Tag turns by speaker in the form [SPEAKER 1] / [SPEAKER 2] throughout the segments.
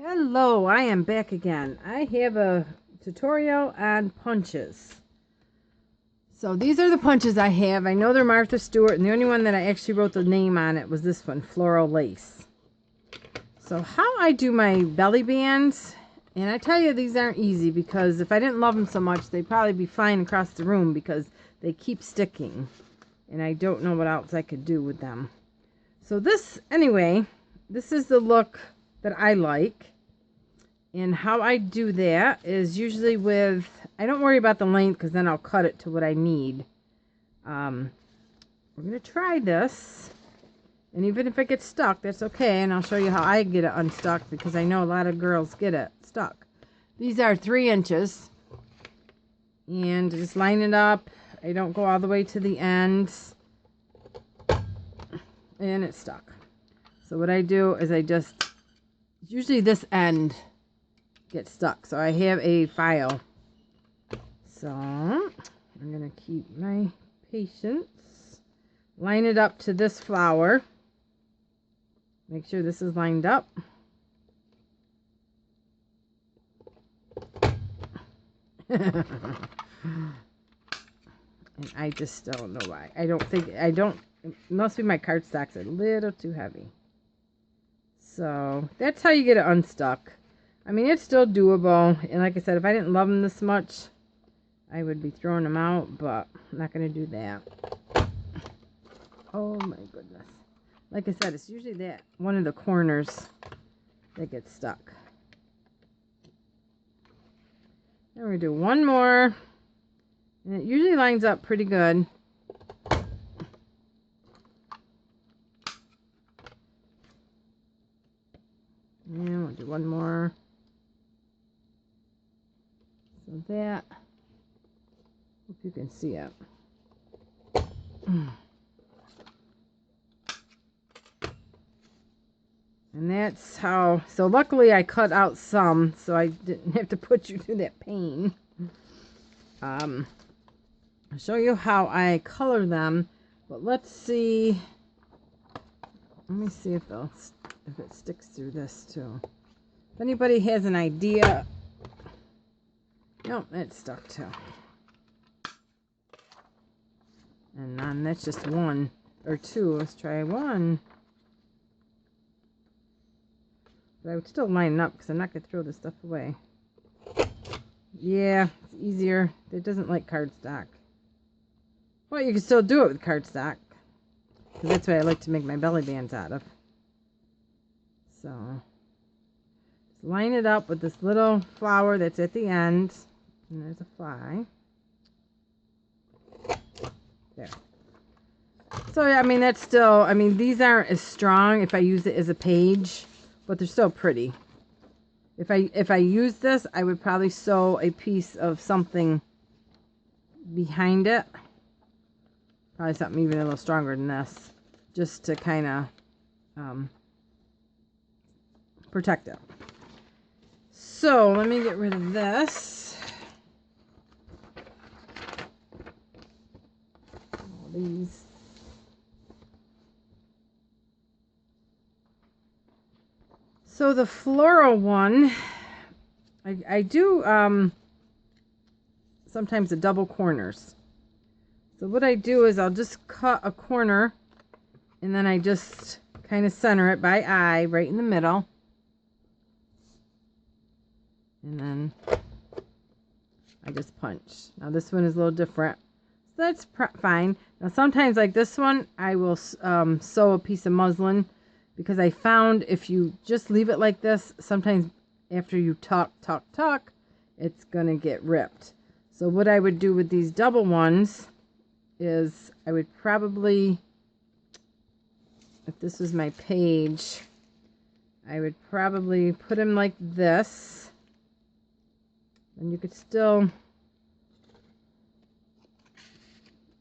[SPEAKER 1] Hello, I am back again. I have a tutorial on punches. So these are the punches I have. I know they're Martha Stewart, and the only one that I actually wrote the name on it was this one, Floral Lace. So how I do my belly bands, and I tell you these aren't easy because if I didn't love them so much, they'd probably be flying across the room because they keep sticking. And I don't know what else I could do with them. So this is the look that I like. And how I do that is usually with, I don't worry about the length because then I'll cut it to what I need. We're going to try this. And even if it gets stuck, that's okay. And I'll show you how I get it unstuck because I know a lot of girls get it stuck. These are 3 inches. And just line it up. I don't go all the way to the end. And it's stuck. So what I do is usually this end get stuck, so I have a file. So I'm gonna keep my patience, line it up to this flower, make sure this is lined up, and I just don't know why. It must be my cardstock's a little too heavy. So that's how you get it unstuck. I mean, it's still doable, and like I said, if I didn't love them this much, I would be throwing them out, but I'm not going to do that. Oh my goodness. Like I said, it's usually that one of the corners that gets stuck. Then we're going to do one more, and it usually lines up pretty good. And we'll do one more. So that, hope you can see it. And that's how, so luckily I cut out some, so I didn't have to put you through that pain. I'll show you how I color them, but let's see, let me see if it sticks through this too. If anybody has an idea. Nope, it's stuck too. And then that's just 1 or 2. Let's try 1. But I would still line up because I'm not going to throw this stuff away. Yeah, it's easier. It doesn't like cardstock. Well, you can still do it with cardstock. Because that's what I like to make my belly bands out of. So, just line it up with this little flower that's at the end. And there's a fly. There. So, yeah, I mean, that's still, I mean, these aren't as strong if I use it as a page, but they're still pretty. If I use this, I would probably sew a piece of something behind it. Probably something even a little stronger than this, just to kind of protect it. So, let me get rid of this. These. So the floral one, I do sometimes the double corners. So what I do is I'll just cut a corner and then I just kind of center it by eye right in the middle. And then I just punch. Now this one is a little different. So that's fine. Now sometimes like this one, I will sew a piece of muslin because I found if you just leave it like this, sometimes after you tuck, it's going to get ripped. So what I would do with these double ones is I would probably, if this was my page, I would probably put them like this. And you could still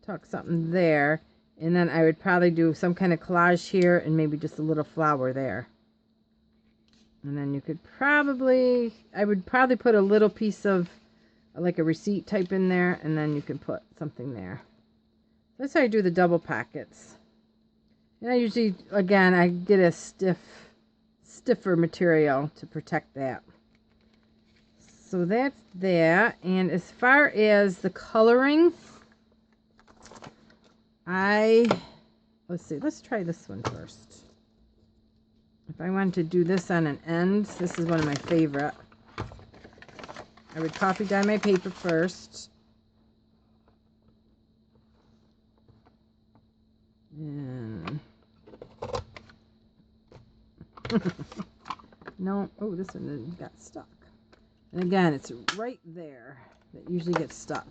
[SPEAKER 1] tuck something there, and then I would probably do some kind of collage here and maybe just a little flower there. And then you could probably, I would probably put a little piece of like a receipt type in there, and then you can put something there. That's how I do the double pockets. And I usually, again, I get a stiff stiffer material to protect that. So that's that. And as far as the coloring, let's see, let's try this one first. If I wanted to do this on an end, this is one of my favorite. I would coffee dye my paper first. And no, oh, this one got stuck. And again, it's right there that usually gets stuck.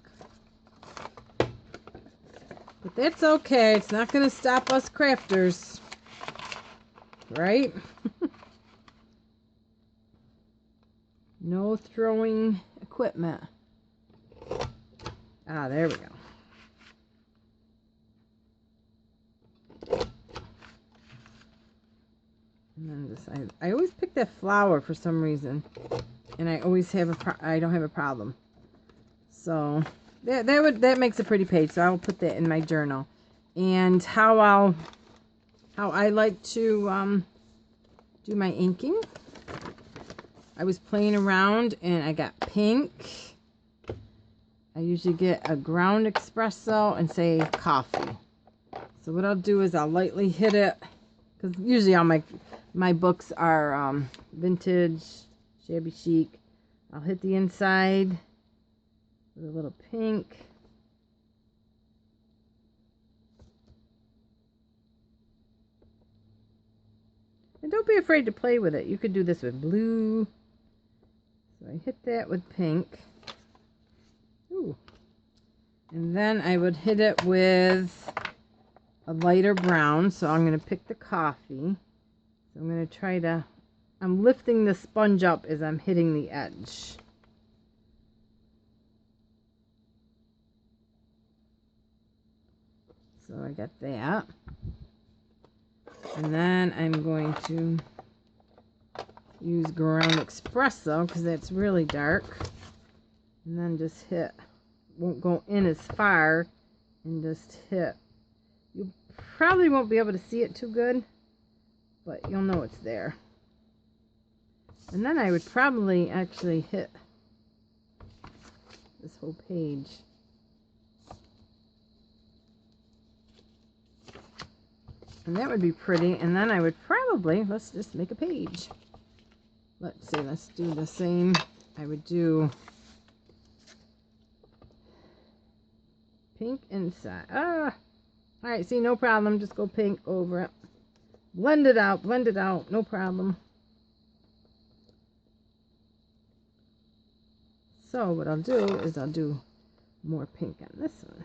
[SPEAKER 1] But that's okay. It's not going to stop us crafters. Right? No throwing equipment. Ah, there we go. And then this, I always pick that flower for some reason. And I always have I don't have a problem. So that makes a pretty page. So I'll put that in my journal. And how I like to do my inking. I was playing around and I got pink. I usually get a ground espresso and say coffee. So what I'll do is I'll lightly hit it, because usually all my books are vintage, shabby chic. I'll hit the inside with a little pink. And don't be afraid to play with it. You could do this with blue. So I hit that with pink. Ooh. And then I would hit it with a lighter brown. So I'm going to pick the coffee. So I'm going to try to... I'm lifting the sponge up as I'm hitting the edge. So I got that. And then I'm going to use ground espresso because that's really dark. And then just hit, won't go in as far, and just hit. You probably won't be able to see it too good, but you'll know it's there. And then I would probably actually hit this whole page. And that would be pretty. And then I would probably, let's just make a page. Let's see, let's do the same. I would do pink inside. Ah! Alright, see, no problem. Just go pink over it. Blend it out, no problem. So what I'll do is I'll do more pink on this one.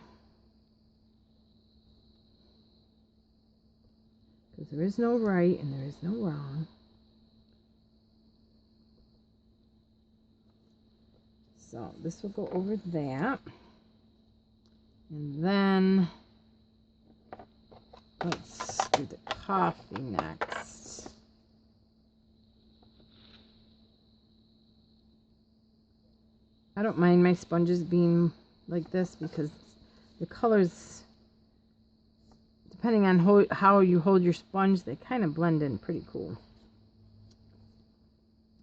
[SPEAKER 1] Because there is no right and there is no wrong. So this will go over that. And then let's do the coffee next. I don't mind my sponges being like this because the colors, depending on how you hold your sponge, they kind of blend in pretty cool.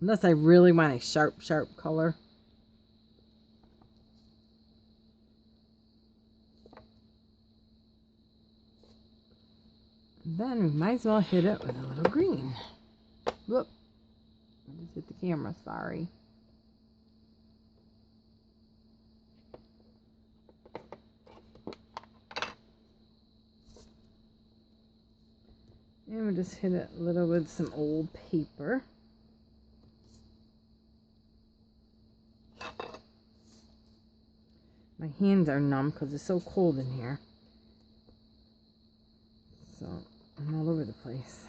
[SPEAKER 1] Unless I really want a sharp color. Then we might as well hit it with a little green. Whoop. I just hit the camera, sorry. And we'll just hit it a little with some old paper. My hands are numb because it's so cold in here. So I'm all over the place.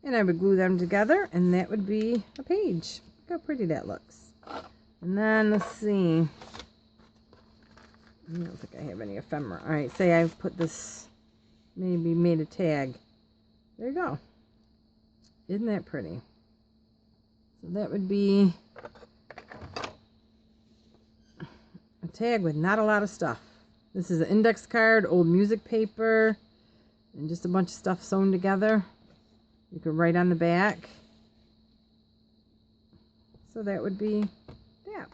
[SPEAKER 1] And I would glue them together and that would be a page. Look how pretty that looks. And then let's see. I don't think I have any ephemera. Alright, say I put this, maybe made a tag. There you go. Isn't that pretty? So that would be a tag with not a lot of stuff. This is an index card, old music paper, and just a bunch of stuff sewn together. You can write on the back. So that would be that.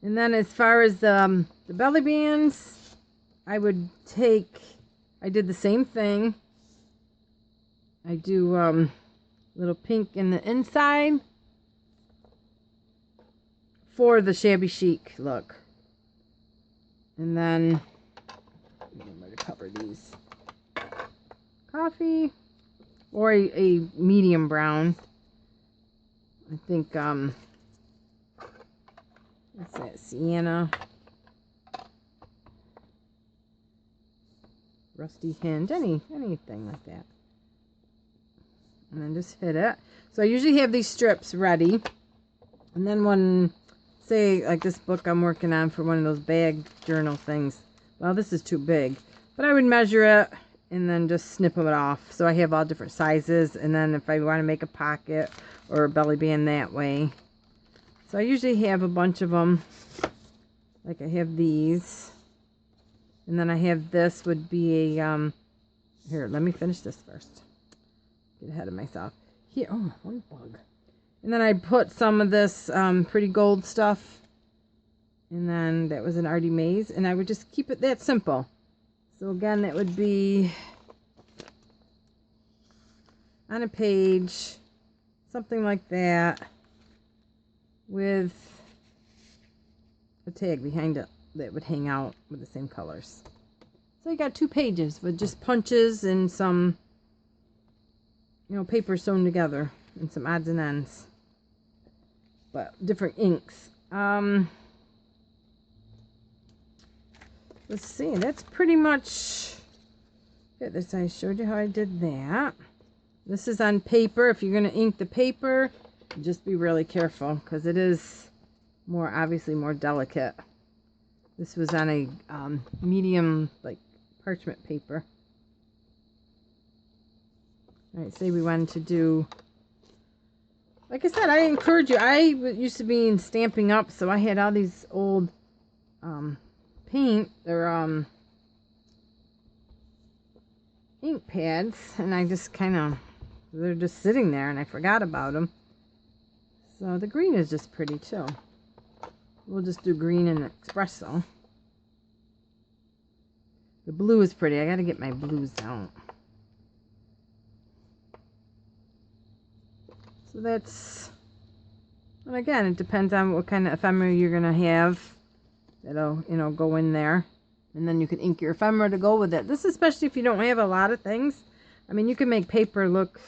[SPEAKER 1] And then as far as the belly bands, I did the same thing. I do little pink in the inside for the shabby chic look. And then, remember to cover these. Coffee or a medium brown. I think, what's that, sienna, rusty hinge, anything like that. And then just hit it. So I usually have these strips ready. And then when, say, like this book I'm working on for one of those bag journal things. Well, this is too big. But I would measure it and then just snip them off. So I have all different sizes. And then if I want to make a pocket or a belly band that way. So I usually have a bunch of them. Like I have these. And then I have this would be a, here, let me finish this first. Get ahead of myself. Here, oh, one bug. And then I put some of this pretty gold stuff. And then that was an Artie Maze. And I would just keep it that simple. So again, that would be on a page, something like that, with a tag behind it that would hang out with the same colors. So you got 2 pages with just punches and some, you know, paper sewn together and some odds and ends, but different inks. Let's see, that's pretty much it. This, I showed you how I did that. This is on paper. If you're going to ink the paper, just be really careful because it is obviously more delicate. This was on a medium, like, parchment paper. All right, say we wanted to do, like I said, I encourage you. I used to be in Stampin' Up, so I had all these old paint or ink pads, and I just they're just sitting there, and I forgot about them. So the green is just pretty too. We'll just do green and espresso. The blue is pretty. I gotta get my blues out. So that's, and again, it depends on what kind of ephemera you're gonna have. That'll, you know, go in there. And then you can ink your ephemera to go with it. This is especially if you don't have a lot of things. I mean, you can make paper look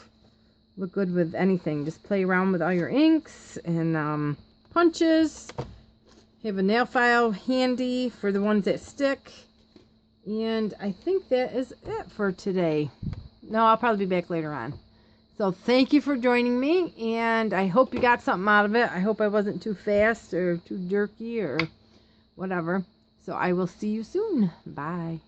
[SPEAKER 1] good with anything. Just play around with all your inks and punches. Have a nail file handy for the ones that stick. And I think that is it for today. No, I'll probably be back later on. So thank you for joining me, and I hope you got something out of it. I hope I wasn't too fast or too jerky or whatever. So I will see you soon. Bye.